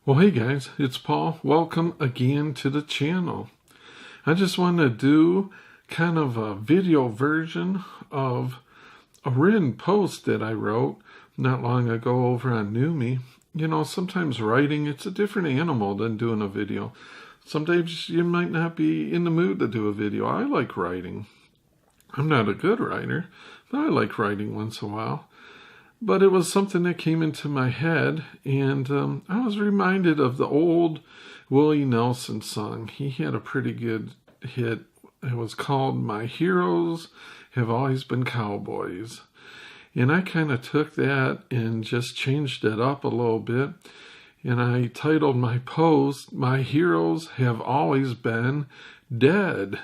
Well, hey guys, it's Paul. Welcome again to the channel. I just want to do kind of a video version of a written post that I wrote not long ago over on Newme. You know, sometimes writing, it's a different animal than doing a video. Sometimes you might not be in the mood to do a video. I like writing. I'm not a good writer, but I like writing once in a while. But it was something that came into my head, and I was reminded of the old Willie Nelson song. He had a pretty good hit. It was called "My Heroes Have Always Been Cowboys." And I kind of took that and just changed it up a little bit. And I titled my post, "My Heroes Have Always Been Dead."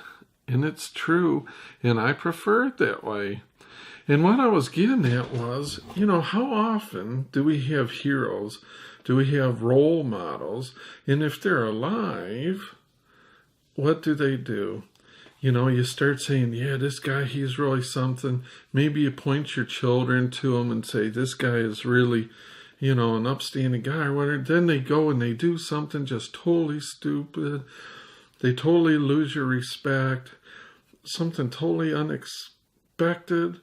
And it's true, and I prefer it that way. And what I was getting at was, you know, how often do we have heroes? Do we have role models? And if they're alive, what do they do? You know, you start saying, yeah, this guy, he's really something. Maybe you point your children to him and say, this guy is really, you know, an upstanding guy or whatever. Then they go and they do something just totally stupid. They totally lose your respect. Something totally unexpected.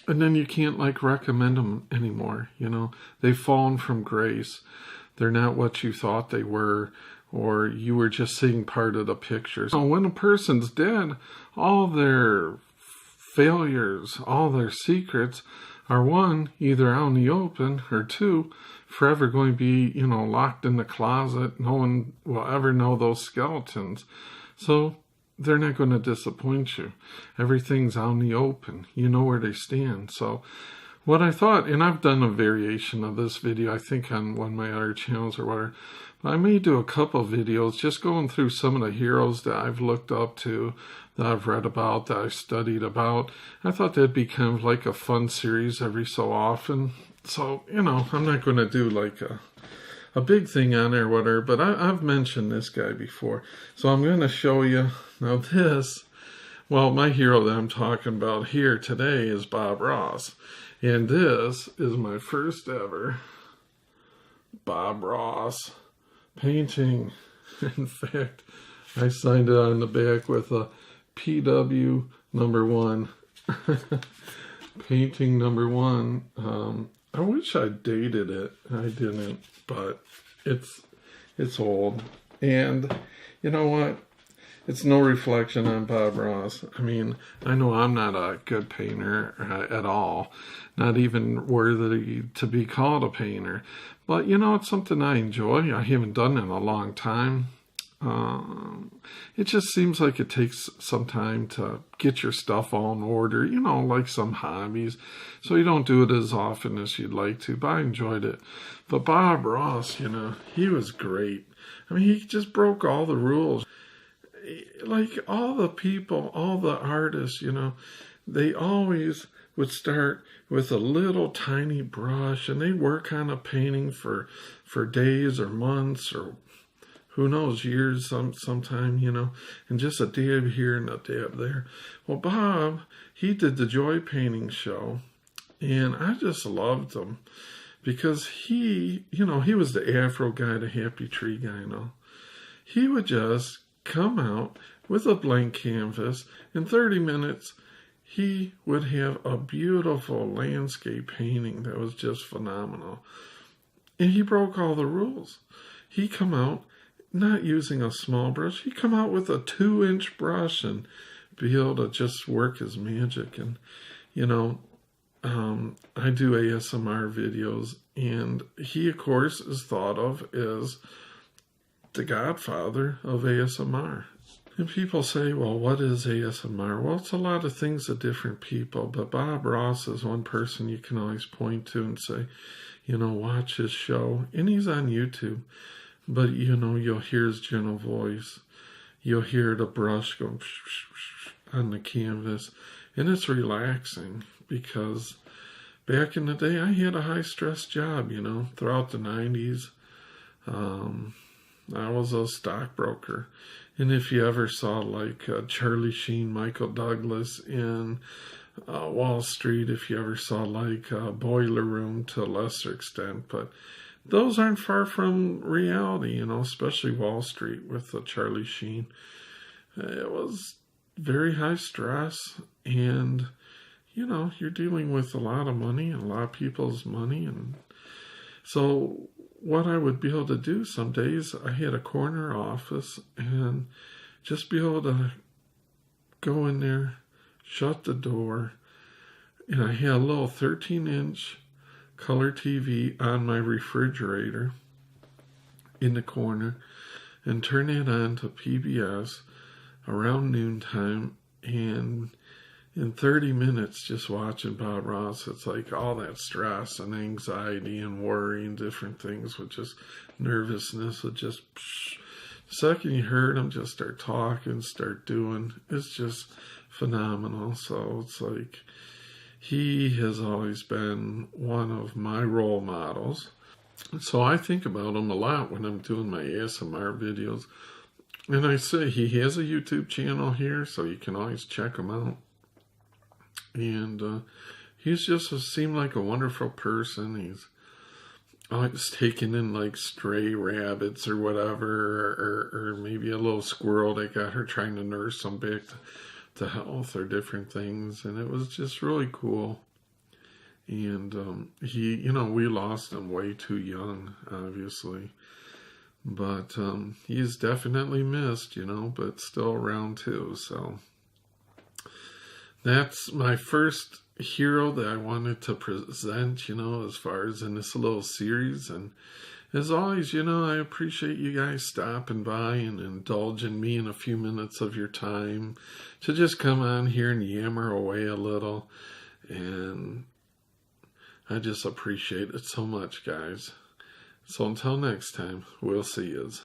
And then you can't recommend them anymore, you know. They've fallen from grace. They're not what you thought they were, or you were just seeing part of the picture. So when a person's dead, all their failures, all their secrets are one, either out in the open, or two, forever going to be, you know, locked in the closet. No one will ever know those skeletons. So they're not going to disappoint you. Everything's out in the open. You know where they stand. So what I thought, and I've done a variation of this video, I think on one of my other channels or whatever, but I may do a couple of videos just going through some of the heroes that I've looked up to, that I've read about, that I've studied about. I thought that'd be kind of like a fun series every so often. So, you know, I'm not going to do like a big thing on there or whatever, but I've mentioned this guy before. So I'm going to show you. Now this, well, my hero that I'm talking about here today is Bob Ross. And this is my first ever Bob Ross painting. In fact, I signed it on the back with a PW #1. Painting #1. I wish I dated it. I didn't, but it's old. And you know what? It's no reflection on Bob Ross. I mean, I know I'm not a good painter at all, not even worthy to be called a painter. But, you know, it's something I enjoy. I haven't done it in a long time. It just seems like it takes some time to get your stuff all in order, you know, like some hobbies. So you don't do it as often as you'd like to, but I enjoyed it. But Bob Ross, you know, he was great. I mean, he just broke all the rules. Like all the people, all the artists, you know, they always would start with a little tiny brush and they'd work on a painting for days or months or who knows, years sometime, you know, and just a dab here and a dab there. Well, Bob, he did the Joy Painting Show, and I just loved him because he, you know, he was the Afro guy, the happy tree guy, you know. He would just come out with a blank canvas. In 30 minutes, he would have a beautiful landscape painting that was just phenomenal. And he broke all the rules. He come out not using a small brush. He come out with a 2-inch brush and be able to just work his magic. And, you know, I do ASMR videos, and he, of course, is thought of as the godfather of ASMR. And people say, well, what is ASMR? Well, it's a lot of things to different people, but Bob Ross is one person you can always point to and say, you know, watch his show. And he's on YouTube. But, you know, you'll hear his gentle voice. You'll hear the brush go on the canvas. And it's relaxing because back in the day, I had a high-stress job, you know, throughout the 90s. I was a stockbroker. And if you ever saw like Charlie Sheen, Michael Douglas in Wall Street, if you ever saw like Boiler Room to a lesser extent, but those aren't far from reality, you know, especially Wall Street with Charlie Sheen. It was very high stress, and, you know, you're dealing with a lot of money and a lot of people's money. And so what I would be able to do some days, I had a corner office and just be able to go in there, shut the door, and I had a little 13-inch color TV on my refrigerator in the corner and turn it on to PBS around noontime, and in 30 minutes just watching Bob Ross, it's like all that stress and anxiety and worry and different things with just nervousness would just, the second you heard him just start talking, start doing, it's just phenomenal. So it's like he has always been one of my role models. So I think about him a lot when I'm doing my ASMR videos. And I say he has a YouTube channel here, so you can always check him out. And he's just seemed like a wonderful person. He's always taking in like stray rabbits or whatever, or maybe a little squirrel that got her trying to nurse them back to health or different things. And it was just really cool. And he, you know, we lost him way too young, obviously. But he's definitely missed, you know, but still around too. So that's my first hero that I wanted to present, you know, as far as in this little series. And as always, you know, I appreciate you guys stopping by and indulging me in a few minutes of your time to just come on here and yammer away a little. And I just appreciate it so much, guys. So until next time, we'll see yous.